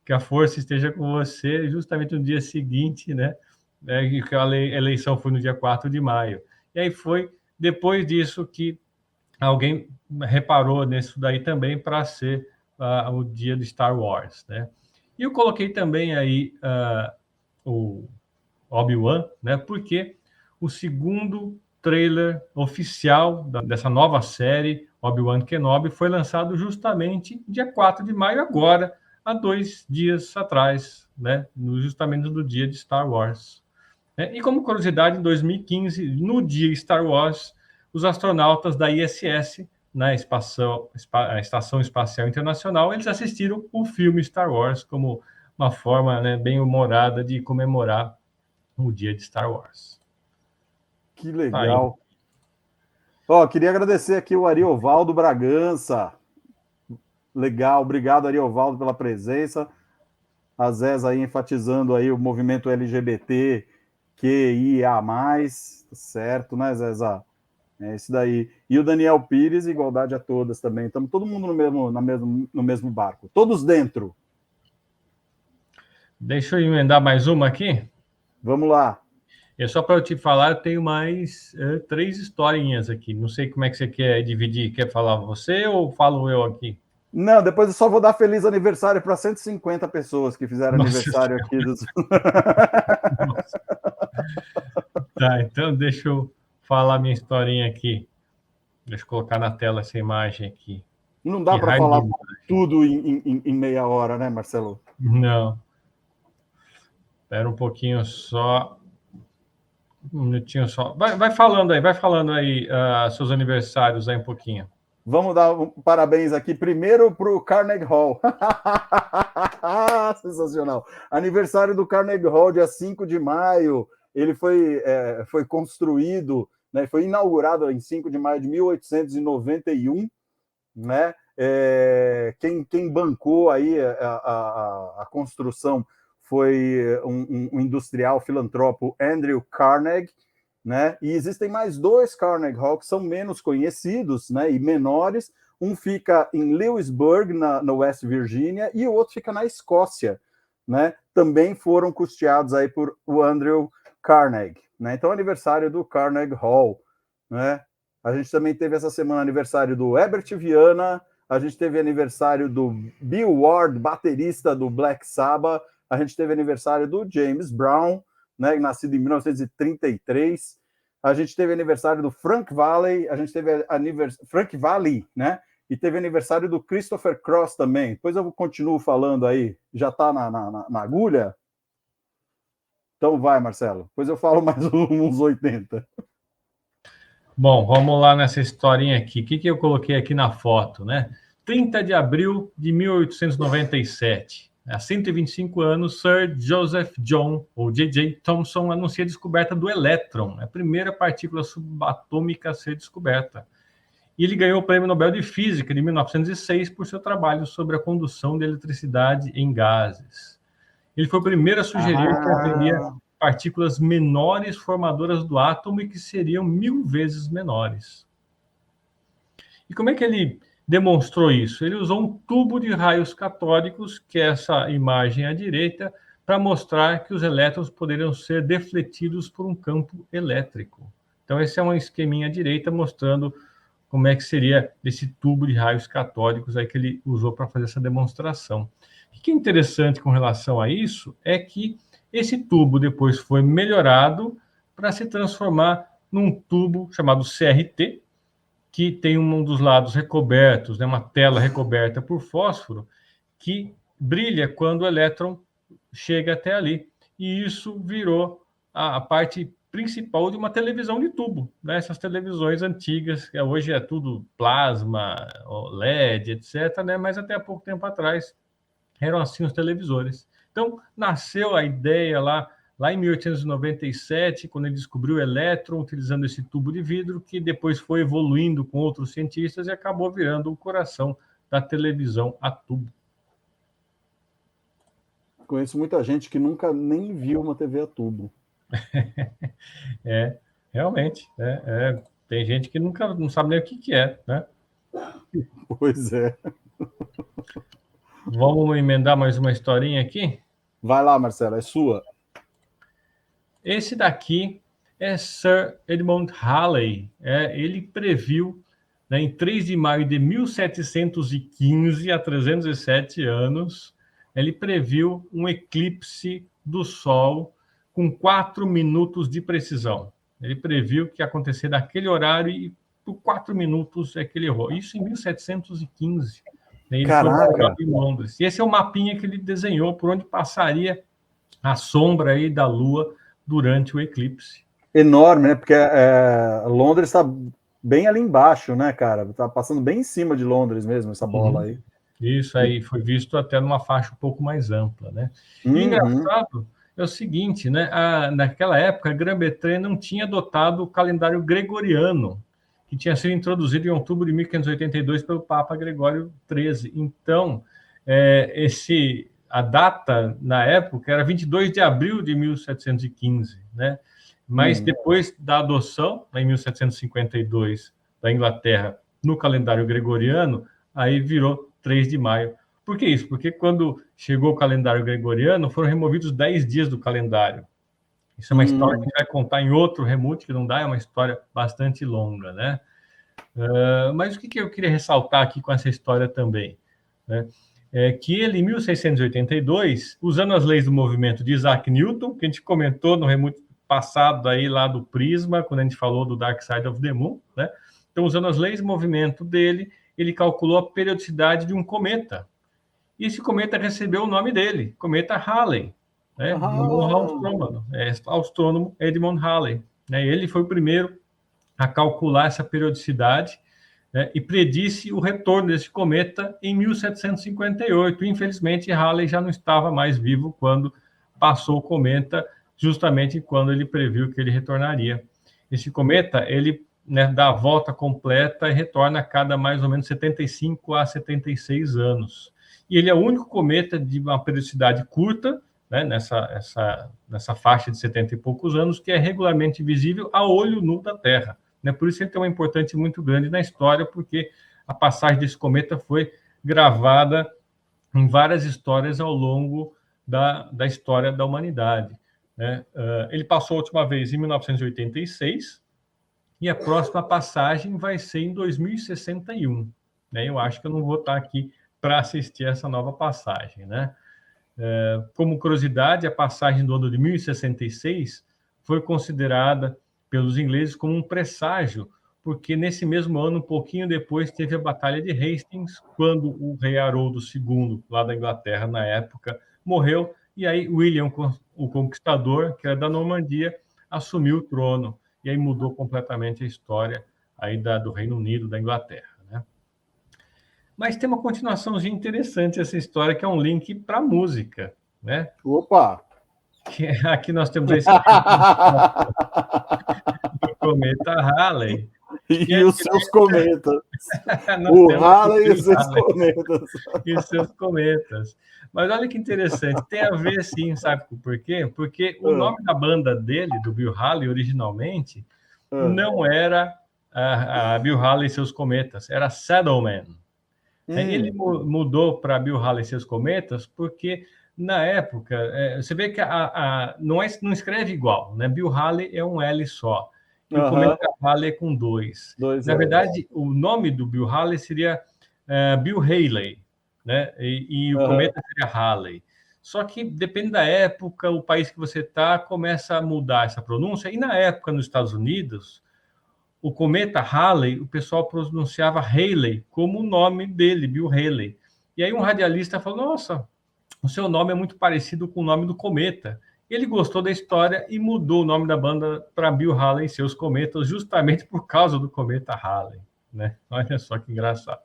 Que a força esteja com você justamente no dia seguinte, né? Que a eleição foi no dia 4 de maio. E aí foi depois disso que alguém reparou nisso daí também para ser o dia de Star Wars, né? E eu coloquei também aí o Obi-Wan, né? Porque o segundo trailer oficial dessa nova série, Obi-Wan Kenobi, foi lançado justamente dia 4 de maio, agora, há 2 dias atrás, né? Justamente no dia de Star Wars. E como curiosidade, em 2015, no dia Star Wars, os astronautas da ISS, na Estação Espacial Internacional, eles assistiram o filme Star Wars como uma forma, né, bem humorada de comemorar o dia de Star Wars. Que legal. Queria agradecer aqui o Ariovaldo Bragança. Legal, obrigado, Ariovaldo, pela presença. A Zéza aí enfatizando aí o movimento LGBT QIA+, certo, né, Zéza? É isso daí. E o Daniel Pires, igualdade a todas também. Estamos todo mundo no mesmo barco. Todos dentro. Deixa eu emendar mais uma aqui. Vamos lá. Só para eu te falar, eu tenho mais 3 historinhas aqui. Não sei como é que você quer dividir. Quer falar você ou falo eu aqui? Não, depois eu só vou dar feliz aniversário para 150 pessoas que fizeram Nossa aniversário aqui dos. Nossa. Tá, então deixa eu falar minha historinha aqui. Deixa eu colocar na tela essa imagem aqui. Não Que dá para raio de falar imagem. tudo em meia hora, né, Marcelo? Não. Espera um pouquinho só. Um minutinho só. Vai falando aí seus aniversários aí um pouquinho. Vamos dar parabéns aqui primeiro para o Carnegie Hall. Sensacional. Aniversário do Carnegie Hall, dia 5 de maio. Ele foi construído, né, foi inaugurado em 5 de maio de 1891. Né? Quem bancou aí a construção foi um industrial filantropo, Andrew Carnegie, né? E existem mais dois Carnegie Hall que são menos conhecidos, né, e menores. Um fica em Lewisburg, no West Virginia, e o outro fica na Escócia, né? Também foram custeados aí por o Andrew Carnegie, né? Então, aniversário do Carnegie Hall, né? A gente também teve essa semana aniversário do Herbert Viana, a gente teve aniversário do Bill Ward, baterista do Black Sabbath, a gente teve aniversário do James Brown, né, nascido em 1933. A gente teve aniversário do Frank Valli, a gente teve Frank Valli, né? E teve aniversário do Christopher Cross também. Depois eu continuo falando aí. Já está na agulha? Então vai, Marcelo. Depois eu falo mais uns 80. Bom, vamos lá nessa historinha aqui. O que eu coloquei aqui na foto, né? 30 de abril de 1897. Há 125 anos, Sir Joseph John, ou J.J. Thomson, anuncia a descoberta do elétron, a primeira partícula subatômica a ser descoberta. E ele ganhou o Prêmio Nobel de Física de 1906 por seu trabalho sobre a condução de eletricidade em gases. Ele foi o primeiro a sugerir que haveria partículas menores formadoras do átomo e que seriam 1000 vezes menores. E como é que ele demonstrou isso? Ele usou um tubo de raios catódicos, que é essa imagem à direita, para mostrar que os elétrons poderiam ser defletidos por um campo elétrico. Então, esse é um esqueminha à direita mostrando como é que seria esse tubo de raios catódicos aí que ele usou para fazer essa demonstração. O que é interessante com relação a isso é que esse tubo depois foi melhorado para se transformar num tubo chamado CRT, que tem um dos lados recobertos, né, uma tela recoberta por fósforo, que brilha quando o elétron chega até ali. E isso virou a parte principal de uma televisão de tubo, né? Essas televisões antigas, que hoje é tudo plasma, LED, etc., né? Mas até há pouco tempo atrás eram assim os televisores. Então, nasceu a ideia lá em 1897, quando ele descobriu o elétron, utilizando esse tubo de vidro, que depois foi evoluindo com outros cientistas e acabou virando o coração da televisão a tubo. Conheço muita gente que nunca nem viu uma TV a tubo. Realmente. Tem gente que nunca não sabe nem o que é, né? Pois é. Vamos emendar mais uma historinha aqui? Vai lá, Marcelo, é sua. Esse daqui é Sir Edmund Halley. Ele previu, né, em 3 de maio de 1715, há 307 anos, ele previu um eclipse do Sol com 4 minutos de precisão. Ele previu que ia acontecer naquele horário e por 4 minutos é que ele errou. Isso em 1715. Ele Caraca. foi em Londres. E esse é o mapinha que ele desenhou por onde passaria a sombra aí da Lua durante o eclipse. Enorme, né? Porque Londres está bem ali embaixo, né, cara? Tá passando bem em cima de Londres mesmo, essa bola aí. Isso aí foi visto até numa faixa um pouco mais ampla, né? E o engraçado é o seguinte, né? Naquela época, a Grã-Bretanha não tinha adotado o calendário gregoriano, que tinha sido introduzido em outubro de 1582 pelo Papa Gregório XIII. Então, a data, na época, era 22 de abril de 1715, né? Mas depois da adoção, em 1752, da Inglaterra, no calendário gregoriano, aí virou 3 de maio. Por que isso? Porque quando chegou o calendário gregoriano, foram removidos 10 dias do calendário. Isso é uma história que a gente vai contar em outro Remute, que não dá, é uma história bastante longa, né? Mas o que eu queria ressaltar aqui com essa história também? né? Que ele, em 1682, usando as leis do movimento de Isaac Newton, que a gente comentou no remoto passado aí lá do Prisma, quando a gente falou do Dark Side of the Moon, né? Então, usando as leis de movimento dele, ele calculou a periodicidade de um cometa. E esse cometa recebeu o nome dele, cometa Halley, né? Astrônomo Edmund Halley, né? Ele foi o primeiro a calcular essa periodicidade, né, e predisse o retorno desse cometa em 1758. Infelizmente, Halley já não estava mais vivo quando passou o cometa, justamente quando ele previu que ele retornaria. Esse cometa, ele, né, dá a volta completa e retorna a cada mais ou menos 75 a 76 anos. E ele é o único cometa de uma periodicidade curta, né, nessa faixa de 70 e poucos anos, que é regularmente visível a olho nu da Terra. Né? Por isso ele tem uma importância muito grande na história, porque a passagem desse cometa foi gravada em várias histórias ao longo da história da humanidade. Né? Ele passou a última vez em 1986 e a próxima passagem vai ser em 2061. Né? Eu acho que eu não vou estar aqui para assistir essa nova passagem. Né? Como curiosidade, a passagem do ano de 1066 foi considerada pelos ingleses como um presságio, porque nesse mesmo ano, um pouquinho depois, teve a Batalha de Hastings, quando o rei Haroldo II, lá da Inglaterra na época, morreu, e aí William, o Conquistador, que era da Normandia, assumiu o trono, e aí mudou completamente a história aí do Reino Unido, da Inglaterra. Né? Mas tem uma continuaçãozinha interessante essa história, que é um link para a música. Né? Opa! Aqui nós temos esse do cometa Halley. E os seus cometas. O Halley e os seus cometas. E os seus cometas. Mas olha que interessante, tem a ver sim, sabe por quê? Porque o nome da banda dele, do Bill Haley, originalmente, não era a Bill Haley e seus cometas, era Saddleman. Ele mudou para Bill Haley e seus cometas porque, na época, você vê que não escreve igual, né? Bill Haley é um L só, e o cometa Halley é com dois. Na verdade, o nome do Bill Haley seria Bill Haley, né? E o cometa seria Halley. Só que depende da época, o país que você está, começa a mudar essa pronúncia. E na época, nos Estados Unidos, o cometa Halley, o pessoal pronunciava Haley como o nome dele, Bill Haley. E aí um radialista falou, nossa, o seu nome é muito parecido com o nome do cometa. Ele gostou da história e mudou o nome da banda para Bill Haley e seus cometas, justamente por causa do cometa Halley. Né? Olha só que engraçado.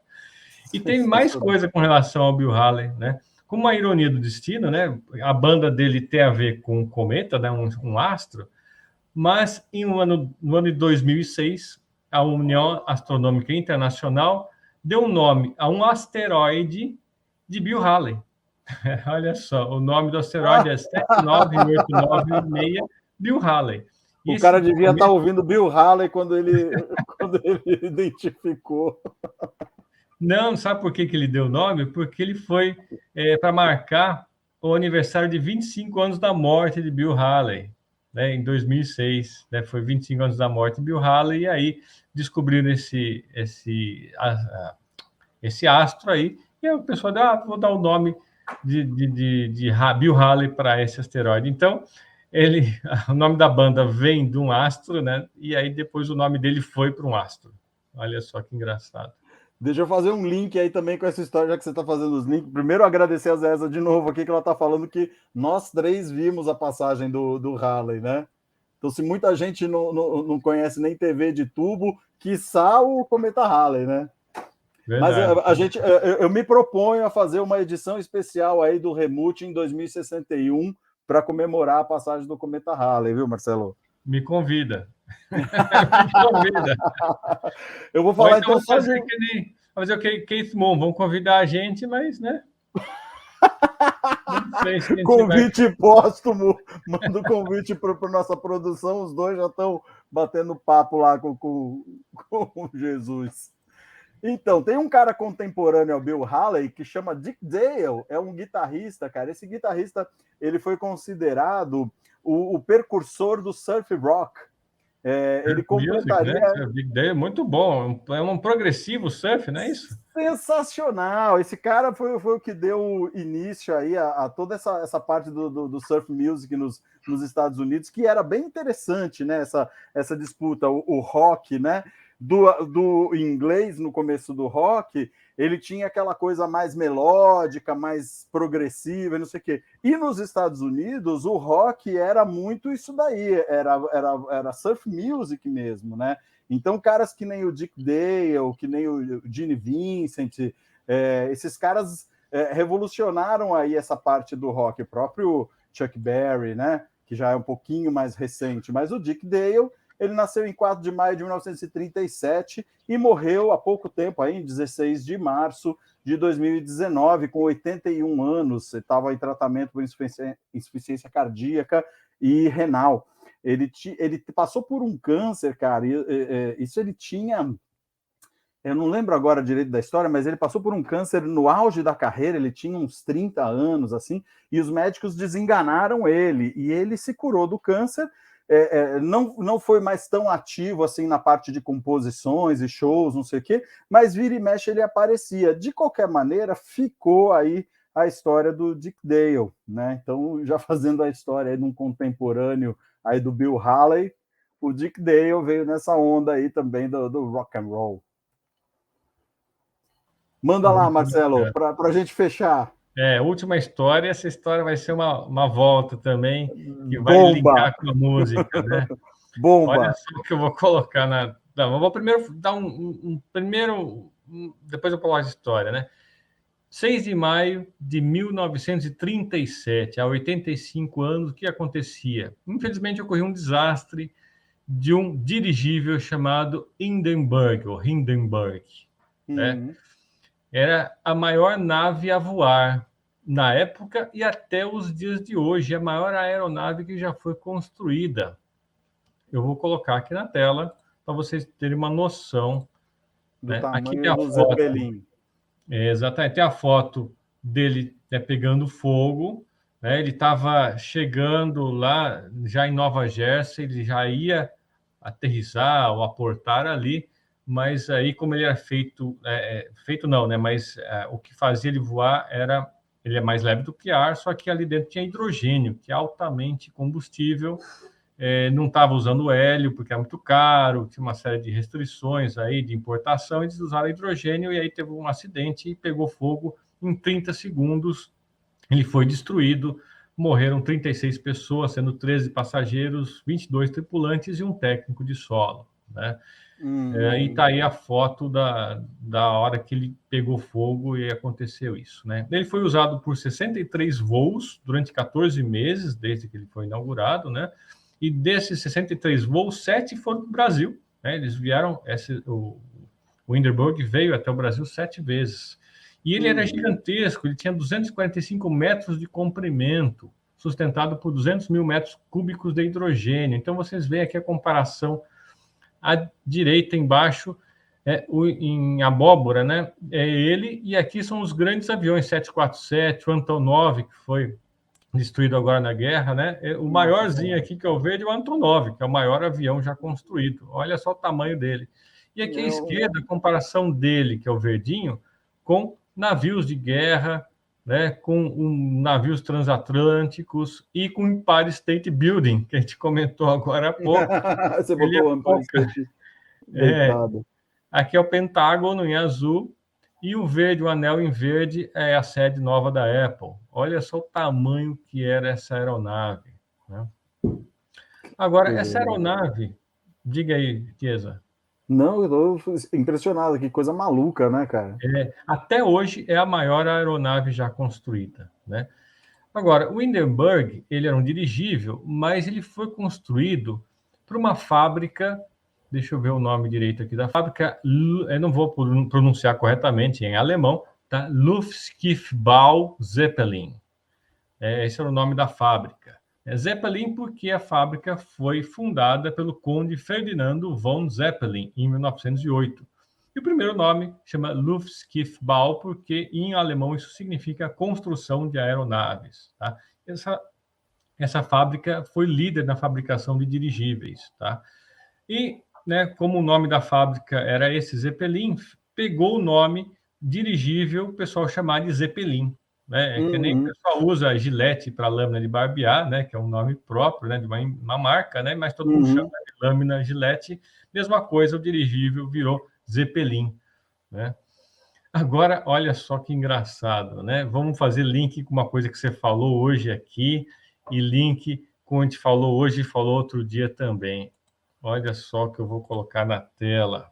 E tem mais coisa com relação ao Bill Haley, né? Como uma ironia do destino, né? A banda dele tem a ver com um cometa, né? um astro, mas no ano de 2006, a União Astronômica Internacional deu um nome a um asteroide de Bill Haley. Olha só, o nome do asteroide é 79896 Bill Haley. O cara devia estar ouvindo Bill Haley quando ele identificou. Não, sabe por que ele deu o nome? Porque ele foi para marcar o aniversário de 25 anos da morte de Bill Haley. Né, em 2006, né, foi 25 anos da morte de Bill Haley, e aí descobriram esse astro aí, e aí o pessoal deu, vou dar o nome de Bill Haley para esse asteroide. Então, o nome da banda vem de um astro, né, e aí depois o nome dele foi para um astro. Olha só que engraçado. Deixa eu fazer um link aí também com essa história, já que você está fazendo os links. Primeiro, agradecer a Zéza de novo aqui, que ela está falando que nós três vimos a passagem do Halley, né? Então, se muita gente não conhece nem TV de tubo, quiçá o cometa Halley, né? Verdade. Mas eu me proponho a fazer uma edição especial aí do Remute em 2061 para comemorar a passagem do cometa Halley, viu, Marcelo? Me convida. Me convida. Eu vou falar então só de... fazer o Keith Moon, vão convidar a gente, mas, né? Não sei se convite póstumo, manda o convite para nossa produção, os dois já estão batendo papo lá com Jesus. Então, tem um cara contemporâneo ao Bill Haley que chama Dick Dale, é um guitarrista, cara. Esse guitarrista, ele foi considerado o precursor do surf rock. Ele completaria... Music, né? Dick Dale, muito bom, é um progressivo surf, não é isso? Sensacional! Esse cara foi o que deu início aí a toda essa parte do surf music nos Estados Unidos, que era bem interessante, né? Essa disputa, o rock, né? Do inglês no começo do rock, ele tinha aquela coisa mais melódica, mais progressiva, não sei o quê. E nos Estados Unidos, o rock era muito isso daí, era surf music mesmo, né? Então, caras que nem o Dick Dale, que nem o Gene Vincent, esses caras revolucionaram aí essa parte do rock. O próprio Chuck Berry, né? Que já é um pouquinho mais recente. Mas o Dick Dale, ele nasceu em 4 de maio de 1937 e morreu há pouco tempo, aí, em 16 de março de 2019, com 81 anos. Ele estava em tratamento por insuficiência cardíaca e renal. Ele passou por um câncer, cara, isso ele tinha... Eu não lembro agora direito da história, mas ele passou por um câncer no auge da carreira, ele tinha uns 30 anos, assim, e os médicos desenganaram ele, e ele se curou do câncer, não foi mais tão ativo assim na parte de composições e shows, não sei o quê, mas vira e mexe ele aparecia. De qualquer maneira, ficou aí a história do Dick Dale, né? Então, já fazendo a história aí de um contemporâneo aí do Bill Haley, o Dick Dale veio nessa onda aí também do rock and roll. Manda lá, Marcelo, para a gente fechar. Última história. Essa história vai ser uma volta também, que vai Bomba! linkar com a música, né? Bomba! Olha só o que eu vou colocar na... Não, eu vou primeiro dar depois eu coloco a história, né? 6 de maio de 1937, há 85 anos, o que acontecia? Infelizmente, ocorreu um desastre de um dirigível chamado Hindenburg, ou Hindenburg, né? Era a maior nave a voar na época e até os dias de hoje, a maior aeronave que já foi construída. Eu vou colocar aqui na tela para vocês terem uma noção. Do Né? Aqui tamanho tem a do foto. Zeppelin. Exatamente, tem a foto dele, né, pegando fogo. Né? Ele estava chegando lá, já em Nova Jersey, ele já ia aterrissar ou aportar ali, mas aí, como ele era feito não, né? Mas o que fazia ele voar era, ele é mais leve do que ar, só que ali dentro tinha hidrogênio, que é altamente combustível. Não estava usando hélio porque é muito caro, tinha uma série de restrições aí de importação, eles usaram hidrogênio e aí teve um acidente e pegou fogo em 30 segundos. Ele foi destruído, morreram 36 pessoas, sendo 13 passageiros, 22 tripulantes e um técnico de solo, né? E está aí a foto da hora que ele pegou fogo e aconteceu isso, né? Ele foi usado por 63 voos durante 14 meses, desde que ele foi inaugurado, né? E desses 63 voos, 7 foram para o Brasil, né? Eles vieram, o Hindenburg veio até o Brasil 7 vezes. E ele era gigantesco, ele tinha 245 metros de comprimento, sustentado por 200 mil metros cúbicos de hidrogênio. Então, vocês veem aqui a comparação. À direita, embaixo, em abóbora, né? É ele, e aqui são os grandes aviões, 747, o Antonov, que foi destruído agora na guerra, né? O maiorzinho aqui que eu vejo é o Antonov, que é o maior avião já construído. Olha só o tamanho dele. E aqui à esquerda, a comparação dele, que é o verdinho, com navios de guerra, né, com navios transatlânticos e com o Empire State Building, que a gente comentou agora há pouco. Você botou o Empire State deitado. Aqui é o Pentágono em azul e o verde, o anel em verde, é a sede nova da Apple. Olha só o tamanho que era essa aeronave. Né? Agora, essa aeronave, diga aí, Chiesa. Não, eu estou impressionado, que coisa maluca, né, cara? Até hoje é a maior aeronave já construída, né? Agora, o Hindenburg, ele era um dirigível, mas ele foi construído para uma fábrica, deixa eu ver o nome direito aqui da fábrica, eu não vou pronunciar corretamente em alemão, tá? Luftschiffbau Zeppelin. Esse era o nome da fábrica. Zeppelin porque a fábrica foi fundada pelo conde Ferdinando von Zeppelin em 1908. E o primeiro nome chama Luftschiffbau porque em alemão isso significa construção de aeronaves. Tá? Essa fábrica foi líder na fabricação de dirigíveis. Tá? E, né, como o nome da fábrica era esse Zeppelin, pegou o nome dirigível, o pessoal chamar de Zeppelin. Né? É que nem o Uhum. pessoal usa Gillette para lâmina de barbear, né? Que é um nome próprio, né? De uma marca, né? Mas todo mundo chama Uhum. de lâmina Gillette. Mesma coisa, o dirigível virou Zeppelin. Né? Agora, olha só que engraçado, né? Vamos fazer link com uma coisa que você falou hoje aqui e link com o que a gente falou hoje e falou outro dia também. Olha só que eu vou colocar na tela.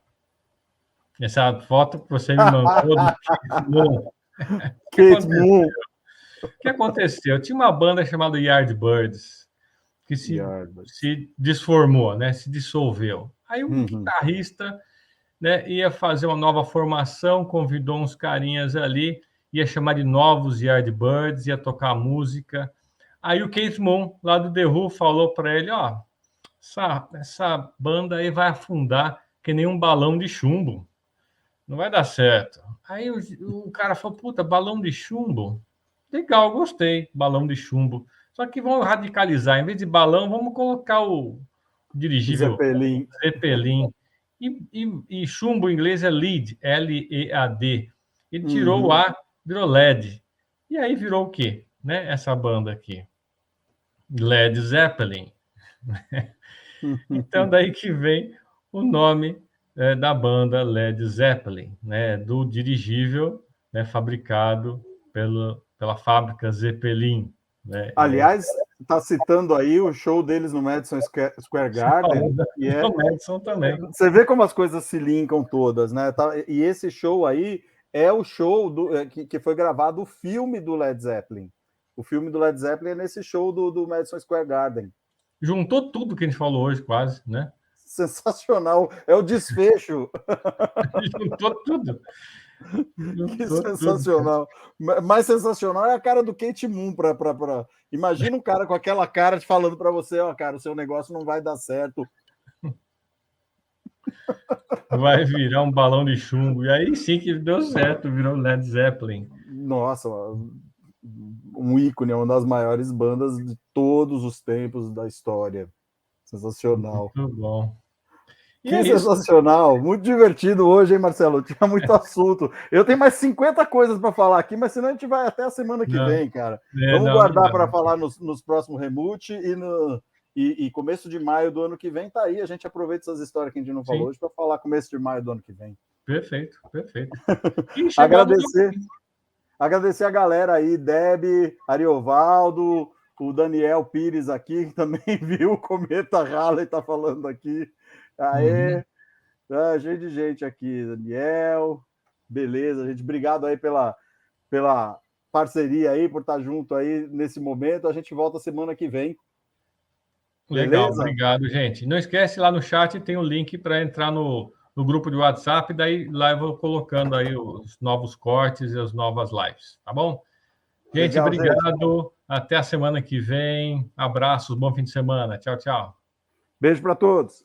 Essa foto que você me mandou do Keith Moon. O que Kate aconteceu? Moon. O que aconteceu? Tinha uma banda chamada Yardbirds que Yardbirds. se desformou, né? Se dissolveu. Aí o Uhum. guitarrista, né, ia fazer uma nova formação, convidou uns carinhas ali, ia chamar de Novos Yardbirds, ia tocar música. Aí o Keith Moon, lá do The Who, falou para ele, ó, essa banda aí vai afundar que nem um balão de chumbo. Não vai dar certo. Aí o cara falou, puta, balão de chumbo? Legal, gostei, balão de chumbo. Só que vamos radicalizar, em vez de balão, vamos colocar o dirigível Zeppelin. Zeppelin. E chumbo em inglês é lead, L-E-A-D. Ele tirou o Uhum. A, virou LED. E aí virou o quê? Né? Essa banda aqui. Led Zeppelin. Então, daí que vem o nome da banda Led Zeppelin, né? Do dirigível, né? Fabricado pela fábrica Zeppelin. Né? Aliás, está citando aí o show deles no Madison Square Garden, e O Madison também. você vê como as coisas se linkam todas, né? E esse show aí é o show que foi gravado o filme do Led Zeppelin. O filme do Led Zeppelin é nesse show do Madison Square Garden. Juntou tudo que a gente falou hoje, quase, né? Sensacional. É o desfecho. Juntou tudo. Que Juntou sensacional. Mais sensacional é a cara do Kate Moon. Imagina um cara com aquela cara falando para você, ó, cara, o seu negócio não vai dar certo. Vai virar um balão de chumbo. E aí sim que deu certo, virou Led Zeppelin. Nossa, um ícone, uma das maiores bandas de todos os tempos da história. Sensacional. Muito bom. E que sensacional, muito divertido hoje, hein, Marcelo? Tinha muito assunto. Eu tenho mais 50 coisas para falar aqui, mas senão a gente vai até a semana que vem, cara. Vamos guardar para falar nos próximos Remute e começo de maio do ano que vem tá aí. A gente aproveita essas histórias que a gente não falou hoje para falar começo de maio do ano que vem. Perfeito, perfeito. Agradecer a galera aí, Deb, Ariovaldo, o Daniel Pires aqui, que também viu o Cometa Halley, tá falando aqui. Aê, cheio de gente aqui, Daniel, beleza, gente, obrigado aí pela parceria aí, por estar junto aí nesse momento, a gente volta semana que vem. Legal, beleza? Obrigado, gente. Não esquece, lá no chat tem o link para entrar no grupo de WhatsApp, daí lá eu vou colocando aí os novos cortes e as novas lives, tá bom? Gente, Legal, obrigado, gente. Até a semana que vem, abraços, bom fim de semana, tchau, tchau. Beijo para todos.